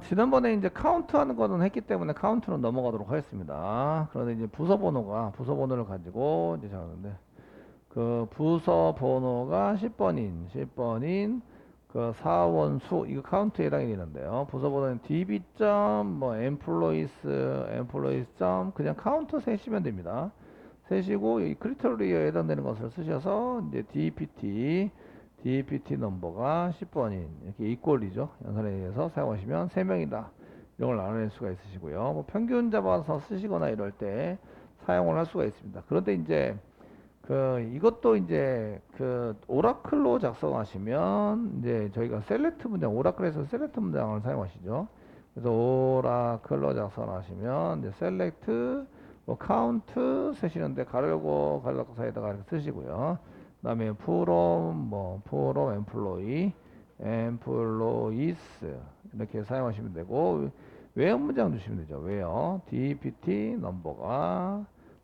지난번에 이제 카운트 하는 거는 했기 때문에 카운트는 넘어가도록 하겠습니다. 그런데 이제 부서 번호를 가지고 이제 작업하는데, 그 부서 번호가 10번인 그 사원수, 이거 카운트에 해당이 되는데요. 부서 번호는 db 뭐 employees 그냥 카운트 세시면 됩니다. 세시고 이 크리터리어에 해당되는 것을 쓰셔서 이제 DPT 넘버가 10번인 이렇게 이꼴이죠. 연산에 의해서 사용하시면 3명이다. 이런 걸 알아낼 수가 있으시고요. 뭐 평균 잡아서 쓰시거나 이럴 때 사용을 할 수가 있습니다. 그런데 이제 이것도 이제 오라클로 작성하시면 이제 저희가 셀렉트 문장, 오라클에서 셀렉트 문장을 사용하시죠. 그래서 오라클로 작성하시면 이제 셀렉트 뭐 카운트 쓰시는데 가로 열고 가로 닫고 사이에다가 이렇게 쓰시고요. 그다음에 from employees 이렇게 사용하시면 되고, 웨어 문장 주시면 되죠. 웨어 dpt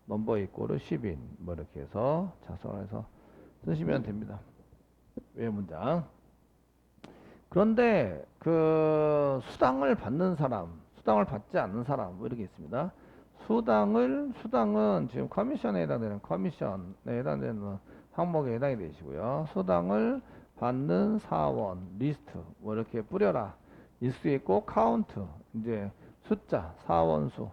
넘버 이꼬르 10인 뭐 이렇게 해서 작성을 해서 쓰시면 됩니다. 웨어 문장. 그런데 수당을 받는 사람, 수당을 받지 않는 사람 뭐 이렇게 있습니다. 수당은 지금 커미션에 해당되는 항목에 해당이 되시고요. 수당을 받는 사원 리스트 뭐 이렇게 뿌려라 일 수 있고, 카운트 이제 숫자 사원수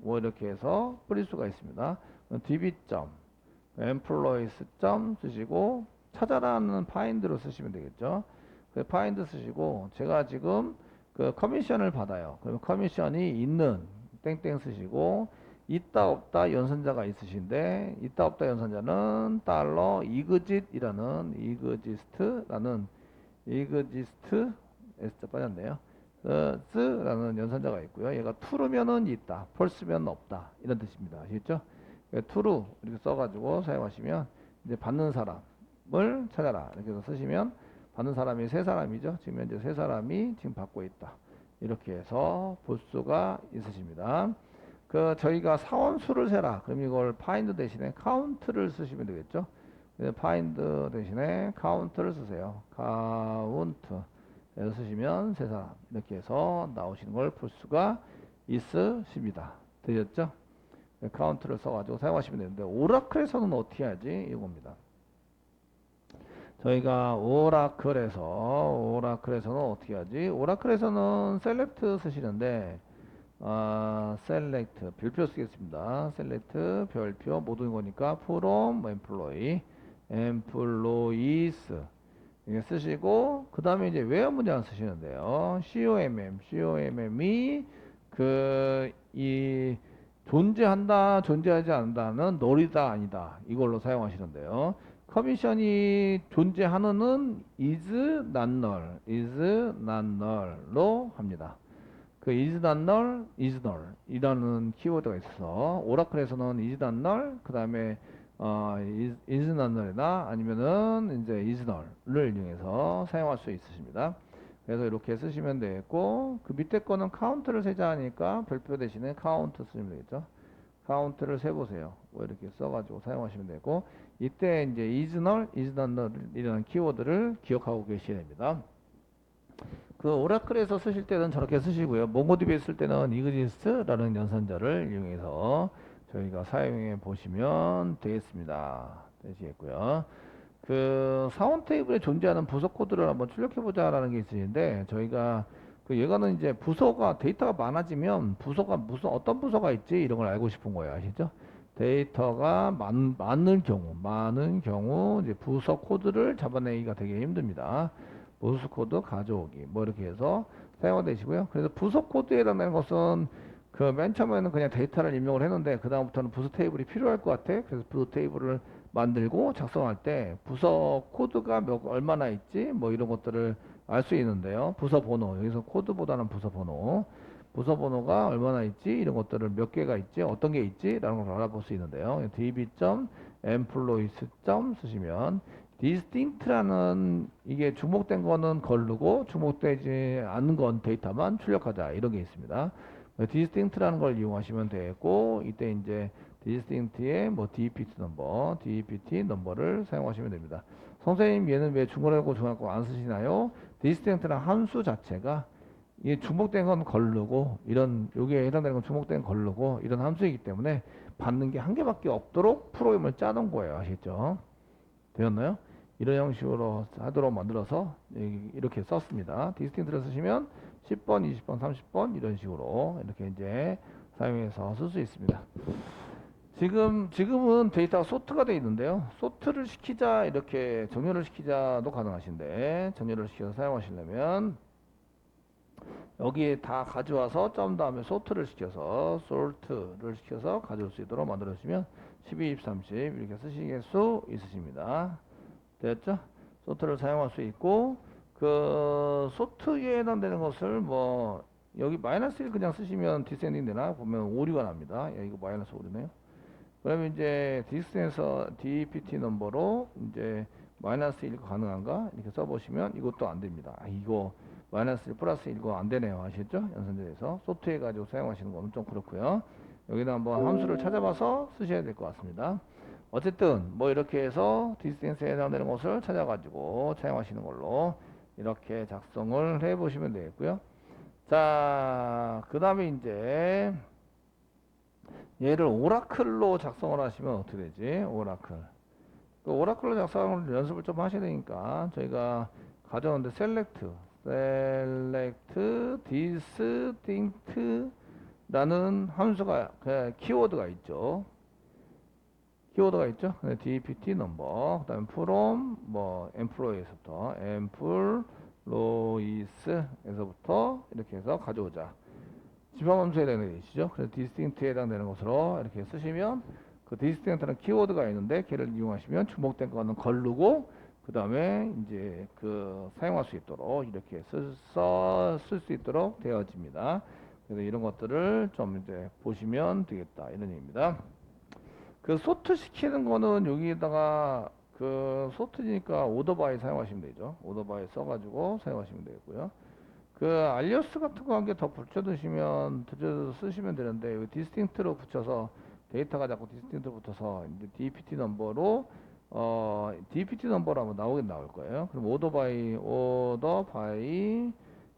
뭐 이렇게 해서 뿌릴 수가 있습니다. db employees 쓰시고 찾아라는 find로 쓰시면 되겠죠. 그 find 쓰시고, 제가 지금 커미션을 받아요. 그러면 커미션이 있는 땡땡 쓰시고, 있다 없다 연산자가 있으신데, 있다 없다 연산자는 달러 exist라는 S자 빠졌네요. 스라는 연산자가 있고요. 얘가 true면은 있다, false면 없다 이런 뜻입니다. 아시겠죠? true 이렇게 써가지고 사용하시면 이제 받는 사람을 찾아라 이렇게 해서 쓰시면, 받는 사람이 세 사람이죠. 지금 현재 세 사람이 지금 받고 있다. 이렇게 해서 볼 수가 있으십니다. 저희가 사원수를 세라. 그럼 이걸 find 대신에 count를 쓰시면 되겠죠. find 대신에 count를 쓰세요. count 에서 쓰시면 세 사람 이렇게 해서 나오시는 걸 볼 수가 있으십니다. 되셨죠? 카운트를 써가지고 사용하시면 되는데, 오라클에서는 어떻게 하지? 이겁니다. 저희가 오라클에서는 어떻게 하지? 오라클에서는 셀렉트 쓰시는데, 셀렉트 별표 쓰겠습니다. 셀렉트 별표 모든 거니까 from employees 이게 쓰시고, 그 다음에 이제 웨어 문장을 쓰시는데요. comm이 이 존재하지 않는다는 널이다 아니다 이걸로 사용하시는데요. 커미션이 존재하는은 is not null로 합니다. is not null, is null 이라는 키워드가 있어서, 오라클에서는 is not null 그 다음에 is not null이나 아니면은 이제 is null을 이용해서 사용할 수 있으십니다. 그래서 이렇게 쓰시면 되겠고, 그 밑에 거는 카운트를 세자 하니까 별표 대신에 카운트 쓰시면 되겠죠. 카운트를 세보세요. 뭐 이렇게 써가지고 사용하시면 되고, 이때 이제 is null, is not null 이라는 키워드를 기억하고 계셔야 됩니다. 오라클에서 쓰실 때는 저렇게 쓰시고요. 몽고디비에 쓸 때는 exist라는 연산자를 이용해서 저희가 사용해 보시면 되겠습니다. 되시겠고요. 사원 테이블에 존재하는 부서 코드를 한번 출력해 보자라는 게 있으신데, 저희가 얘가는 이제 데이터가 많아지면 어떤 부서가 있지 이런 걸 알고 싶은 거예요. 아시죠? 데이터가 많은 경우 이제 부서 코드를 잡아내기가 되게 힘듭니다. 모스 코드 가져오기 뭐 이렇게 해서 사용이 되시고요. 그래서 부서 코드에 해당되는 것은 맨 처음에는 그냥 데이터를 입력을 했는데, 그 다음부터는 부서 테이블이 필요할 것 같아. 그래서 부서 테이블을 만들고 작성할 때 부서 코드가 얼마나 있지 뭐 이런 것들을 알 수 있는데요. 부서 번호, 여기서 코드보다는 부서 번호가 얼마나 있지 이런 것들을 몇 개가 있지 어떤 게 있지 라는 걸 알아볼 수 있는데요. db.employees 쓰시면 distinct라는, 이게 주목된 거는 걸르고 주목되지 않는 건 데이터만 출력하자 이런 게 있습니다. distinct라는 걸 이용하시면 되고, 이때 이제 distinct의 뭐 DEPT 넘버를 사용하시면 됩니다. 선생님 얘는 왜 중괄호 중괄호 안 쓰시나요? distinct란 함수 자체가 이 중복된 건 걸르고 이런 여기에 해당되는 건 중복된 걸르고 이런 함수이기 때문에 받는 게 한 개밖에 없도록 프로그램을 짜놓은 거예요. 아시겠죠? 되었나요? 이런 형식으로 하도록 만들어서 이렇게 썼습니다. 디스팅트를 쓰시면 10번, 20번, 30번 이런 식으로 이렇게 이제 사용해서 쓸 수 있습니다. 지금은 데이터가 소트가 되어 있는데요. 소트를 시키자 이렇게 정렬을 시키자도 가능하신데 정렬을 시켜서 사용하시려면 여기에 다 가져와서 점 다음에 소트를 시켜서 sort를 시켜서 가져올 수 있도록 만들어 주시면 12, 20, 30 이렇게 쓰실 수 있으십니다. 됐죠? 소트를 사용할 수 있고 그 소트에 해당되는 것을 뭐 여기 마이너스 1 그냥 쓰시면 디센딩 되나 보면 오류가 납니다. 야, 이거 마이너스 오류네요. 그러면 이제 디스텐에서 DPT 넘버로 이제 마이너스 1 가능한가 이렇게 써보시면 이것도 안 됩니다. 아, 이거 마이너스 1 플러스 1 이거 안 되네요. 아시겠죠? 연산자에서 소트해 가지고 사용하시는 거는 좀 그렇고요. 여기다 한번 함수를 찾아봐서 쓰셔야 될 것 같습니다. 어쨌든 뭐 이렇게 해서 디스텐스에 해당되는 것을 찾아가지고 사용하시는 걸로 이렇게 작성을 해 보시면 되겠고요. 자, 그 다음에 이제 얘를 오라클로 작성을 하시면 어떻게 되지? 오라클. 그 오라클로 작성을 연습을 좀 하셔야 되니까 저희가 가져오는데 select distinct라는 함수가 키워드가 있죠. 키워드가 있죠. DPT 넘버, 그다음에 from 뭐 employee에서부터 employees에서부터 이렇게 해서 가져오자. 지방함수에 해당되는 것이죠. 그래서 distinct에 해당되는 것으로 이렇게 쓰시면 그 distinct라는 키워드가 있는데 걔를 이용하시면 주목된 거는 걸르고 그 다음에 이제 그 사용할 수 있도록 이렇게 쓸 수 있도록 되어집니다. 그래서 이런 것들을 좀 이제 보시면 되겠다 이런 얘기입니다. 그 소트 시키는 거는 여기에다가 그 소트니까 오더바이 사용하시면 되죠. 오더바이 써가지고 사용하시면 되고요. 그 알리어스 같은 거 한 개 더 붙여두시면 쓰시면 되는데 여기 디스팅트로 붙여서 데이터가 자꾸 디스팅트 붙어서 이제 DPT 넘버로 DPT 넘버로 하면 나올 거예요. 그럼 오더 바이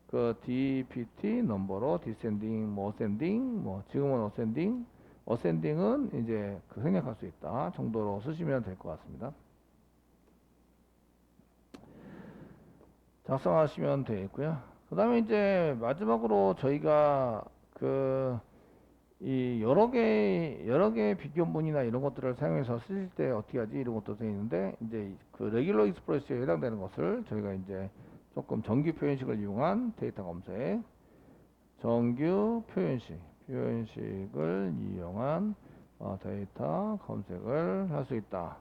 그 DPT 넘버로 디센딩 뭐 어센딩 뭐 지금은 어센딩은 이제 그 생략할 수 있다 정도로 쓰시면 될 것 같습니다. 작성하시면 되겠고요. 그 다음에 이제 마지막으로 저희가 그 이 여러 개 비교문이나 이런 것들을 사용해서 쓰실 때 어떻게 하지 이런 것도 되어 있는데 이제 그 레귤러 익스프레스에 해당되는 것을 저희가 이제 조금 정규 표현식을 이용한 데이터 검색 정규 표현식을 이용한 데이터 검색을 할 수 있다.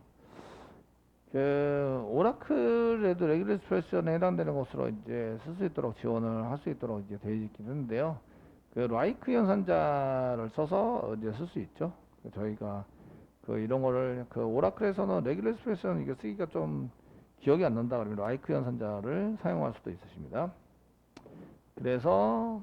그 오라클에도 레귤러 익스프레션에 해당되는 것으로 이제 쓸 수 있도록 지원을 할 수 있도록 이제 되어 있긴 한데요. 그 라이크 연산자를 써서 이제 쓸 수 있죠. 저희가 그 이런 거를 그 오라클에서는 레귤러 익스프레션 이게 쓰기가 좀 기억이 안 난다 그러면 라이크 연산자를 사용할 수도 있으십니다. 그래서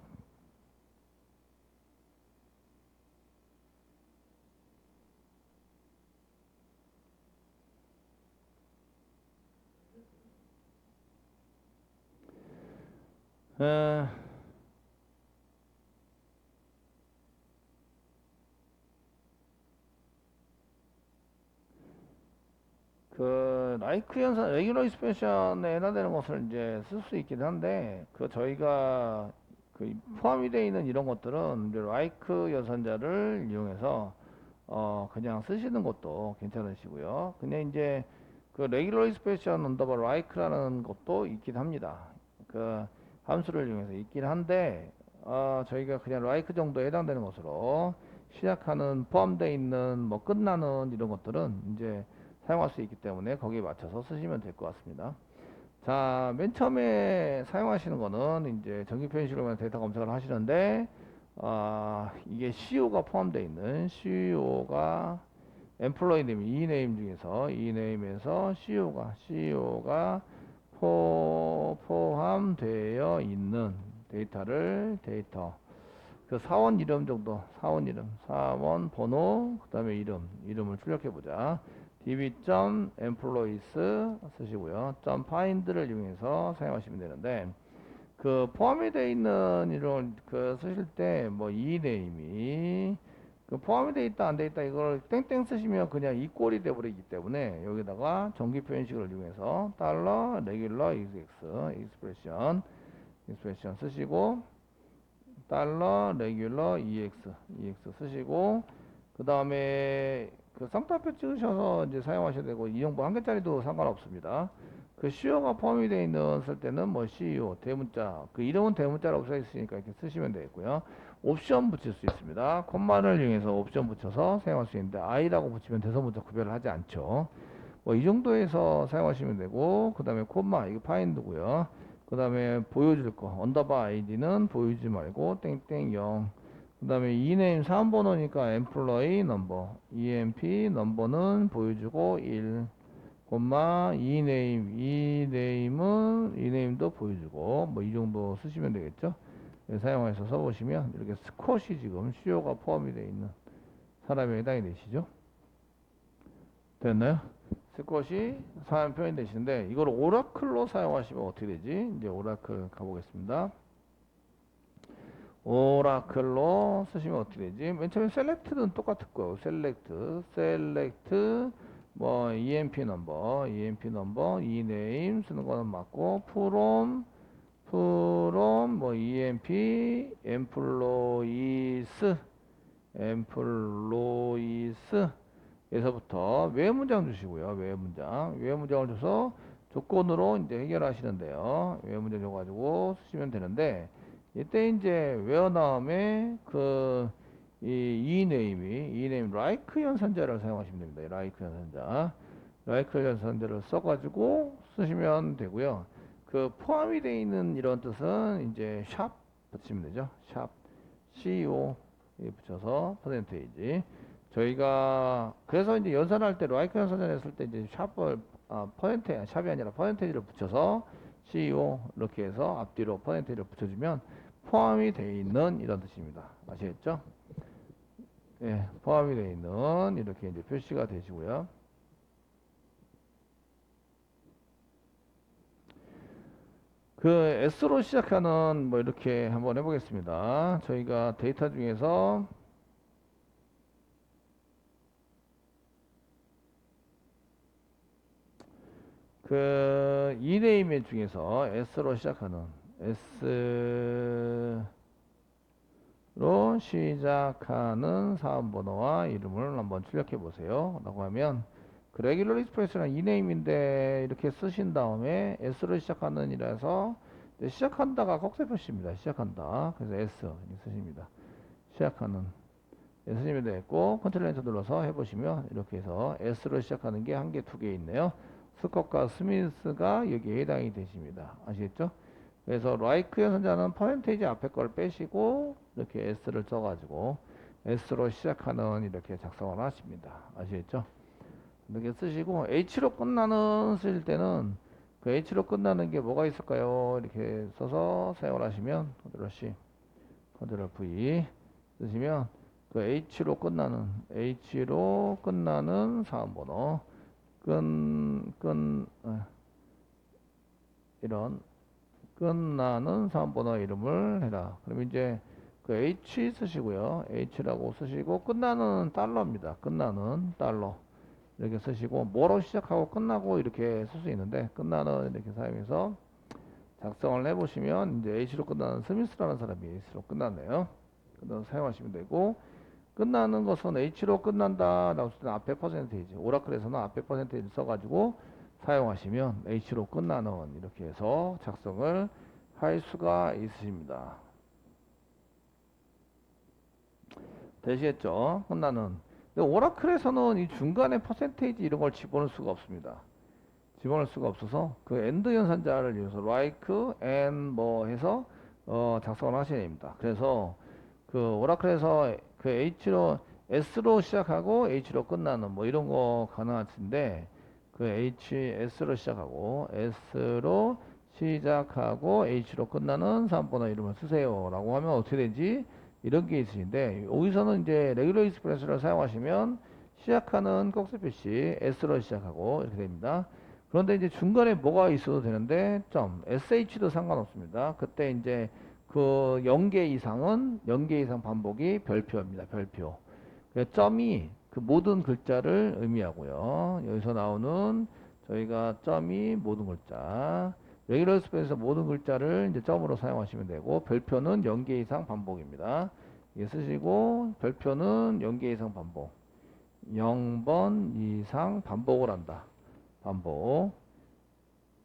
그 라이크 연산 레귤러 익스프레션에 해당되는 것을 이제 쓸 수 있긴 한데 그 저희가 그 포함이 되어 있는 이런 것들은 이제 라이크 연산자를 이용해서 그냥 쓰시는 것도 괜찮으시고요. 근데 이제 그 레귤러 익스프레션 언더바 라이크라는 것도 있긴 합니다. 그 함수를 이용해서 있긴 한데 저희가 그냥 라이크 정도에 해당되는 것으로 시작하는 포함되어 있는 뭐 끝나는 이런 것들은 이제 사용할 수 있기 때문에 거기에 맞춰서 쓰시면 될 것 같습니다. 자, 맨 처음에 사용하시는 거는 이제 정규 표현식으로 데이터 검색을 하시는데 이게 CEO가 포함되어 있는 CEO가 엠플로이 네임, 이네임 중에서 이네임에서 CEO가 포함되어 있는 데이터 그 사원 이름 정도, 사원 이름, 사원 번호, 그 다음에 이름을 출력해 보자. db.employees 쓰시고요. .find를 이용해서 사용하시면 되는데, 그 포함이 되어 있는 이런 그 쓰실 때 뭐 이 네임이 그 포함이 되어 있다 안 되어 있다 이걸 땡땡 쓰시면 그냥 이 꼴이 돼 버리기 때문에 여기다가 정기 표현식을 이용해서 달러 레귤러 익스프레션 쓰시고 달러 레귤러 EX 쓰시고 그 다음에 그 쌍따옴표 찍으셔서 이제 사용하셔야 되고 이용부 한 개짜리도 상관없습니다. 그 CEO가 포함이 되어 있는 쓸 때는 뭐 CEO 대문자 그 이름은 대문자라고 써 있으니까 이렇게 쓰시면 되겠고요. 옵션 붙일 수 있습니다. 콤마를 이용해서 옵션 붙여서 사용할 수 있는데 I라고 붙이면 대소문자 구별을 하지 않죠. 뭐 이 정도에서 사용하시면 되고 그 다음에 콤마 이거 파인드고요. 그 다음에 보여줄 거 언더바 아이디는 보여주지 말고 땡땡 0. 그 다음에 이네임 사원번호니까 employee 넘버 emp 넘버는 보여주고 1 콤마 이네임도 보여주고 뭐 이 정도 쓰시면 되겠죠. 네, 사용해서 써보시면 이렇게 스콧이 지금 수요가 포함이 되어 있는 사람에 해당이 되시죠. 됐나요? 스콧이 사람 표현이 되시는데 이걸 오라클로 사용하시면 어떻게 되지? 이제 오라클 가보겠습니다. 오라클로 쓰시면 어떻게 되지? 맨 처음에 셀렉트는 똑같을 거예요. 셀렉트 뭐 emp 넘버 이네임 쓰는 거는 맞고 from 뭐 emp employees 에서부터 외 문장 주시고요. 외 문장을 줘서 조건으로 이제 해결하시는데요. 외 문장 줘가지고 쓰시면 되는데 이때 이제 where 다음에 그 이 이네임 like 연산자를 사용하시면 됩니다. like 연산자를 써가지고 쓰시면 되고요. 그 포함이 되어 있는 이런 뜻은 이제 샵 붙이면 되죠. 샵 CO 붙여서 퍼센테이지. 저희가 그래서 이제 연산할 때 like 연산자 했을 때 이제 샵을 샵이 아니라 퍼센테이지를 붙여서 CEO 이렇게 해서 앞뒤로 퍼센테이지를 붙여주면 포함이 되어 있는 이런 뜻입니다. 아시겠죠? 예, 포함이 되어 있는 이렇게 이제 표시가 되시고요. 그 S로 시작하는 뭐 이렇게 한번 해보겠습니다. 저희가 데이터 중에서 그 이네이밍 중에서 S로 시작하는 사원번호와 이름을 한번 출력해 보세요. 라고 하면 그 레귤러 익스프레스는 이네임인데 이렇게 쓰신 다음에 S로 시작하는 이라서 시작한다가 꺽쇠표시입니다. 시작한다. 그래서 S 쓰십니다. 시작하는 쓰시면 되겠고 컨트롤 엔터 눌러서 해보시면 이렇게 해서 S로 시작하는 게 한 개, 두 개 있네요. 스콧과 스미스가 여기에 해당이 되십니다. 아시겠죠? 그래서 like 연산자는 퍼센테이지 앞에 걸 빼시고 이렇게 S를 써가지고 S로 시작하는 이렇게 작성을 하십니다. 아시겠죠? 이렇게 쓰시고 H로 끝나는 쓰실 때는 그 H로 끝나는 게 뭐가 있을까요? 이렇게 써서 사용을 하시면 컨트롤 C, 컨트롤 V 쓰시면 그 H로 끝나는 사원번호 이런 끝나는 사원번호 이름을 해라. 그럼 이제 그 H 쓰시고요. H라고 쓰시고 끝나는 달러입니다. 끝나는 달러 이렇게 쓰시고 뭐로 시작하고 끝나고 이렇게 쓸 수 있는데 끝나는 이렇게 사용해서 작성을 해보시면 이제 H로 끝나는 스미스라는 사람이 H로 끝났네요. 그다음 사용하시면 되고 끝나는 것은 H로 끝난다 라고 쓸 때는 앞에 퍼센테이지 오라클에서는 앞에 퍼센테이지 써가지고 사용하시면 H로 끝나는 이렇게 해서 작성을 할 수가 있으십니다. 되시겠죠? 끝나는. 근데 오라클에서는 이 중간에 퍼센테이지 이런 걸 집어넣을 수가 없습니다. 집어넣을 수가 없어서 그 엔드 연산자를 이용해서 like and 뭐 해서 작성을 하셔야 됩니다. 그래서 그 오라클에서 그 S로 시작하고 H로 끝나는 뭐 이런 거 가능하신데 그 S로 시작하고 H로 끝나는 사원번호 이름을 쓰세요 라고 하면 어떻게 되지? 이런 게 있으신데 여기서는 이제 레귤러 익스프레스를 사용하시면 시작하는 꺽쇠 표시 S로 시작하고 이렇게 됩니다. 그런데 이제 중간에 뭐가 있어도 되는데 점 SH도 상관없습니다. 그때 이제 그 0개 이상은 0개 이상 반복이 별표입니다. 별표. 그 점이 그 모든 글자를 의미하고요. 여기서 나오는 저희가 점이 모든 글자. 레귤러 스페이스에서 모든 글자를 이제 점으로 사용하시면 되고 별표는 0개 이상 반복입니다. 이게 쓰시고 별표는 0개 이상 반복. 0번 이상 반복을 한다. 반복.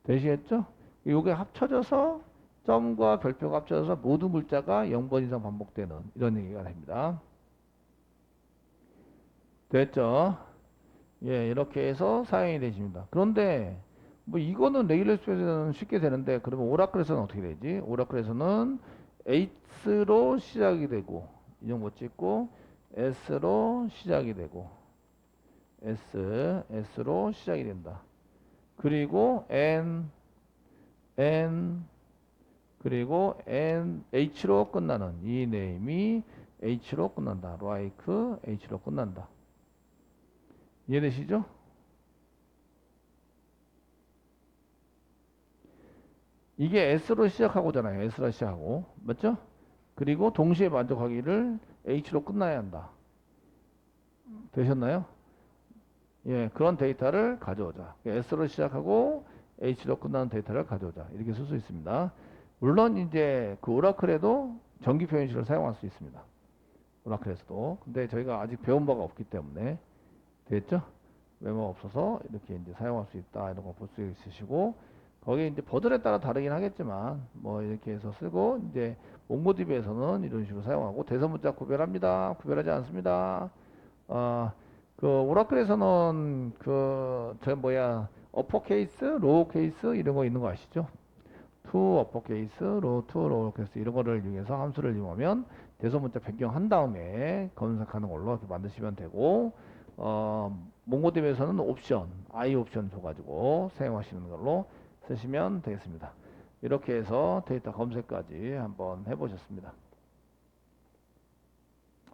되시겠죠? 이게 합쳐져서 점과 별표가 합쳐져서 모든 글자가 0번 이상 반복되는 이런 얘기가 됩니다. 됐죠? 예, 이렇게 해서 사용이 되십니다. 그런데 뭐 이거는 레귤러 스페이스는 쉽게 되는데 그러면 오라클에서는 어떻게 되지? 오라클에서는 H로 시작이 되고 인형 못 찍고 S로 시작이 되고 S로 시작이 된다. 그리고 N 그리고 H로 끝나는 이 네임이 H로 끝난다. like H로 끝난다. 이해되시죠? 이게 S로 시작하고잖아요. S로 시작하고. 맞죠? 그리고 동시에 만족하기를 H로 끝나야 한다. 되셨나요? 예, 그런 데이터를 가져오자. S로 시작하고 H로 끝나는 데이터를 가져오자. 이렇게 쓸 수 있습니다. 물론 이제 그 오라클에도 정기 표현식을 사용할 수 있습니다. 오라클에서도. 근데 저희가 아직 배운 바가 없기 때문에 됐죠? 메모가 없어서 이렇게 이제 사용할 수 있다. 이런 거 볼 수 있으시고 거기에 이제 버전에 따라 다르긴 하겠지만 뭐 이렇게 해서 쓰고 이제 몽고디비에서는 이런 식으로 사용하고 대서문자 구별합니다. 구별하지 않습니다. 그 오라클에서는 그 저 뭐야 어퍼케이스, 로우케이스 이런 거 있는 거 아시죠? 투 어퍼케이스, 투 로우케이스 이런 거를 이용해서 함수를 이용하면 대소문자 변경한 다음에 검색하는 걸로 이렇게 만드시면 되고 몽고디비에서는 옵션, I 옵션 줘가지고 사용하시는 걸로 쓰시면 되겠습니다. 이렇게 해서 데이터 검색까지 한번 해보셨습니다.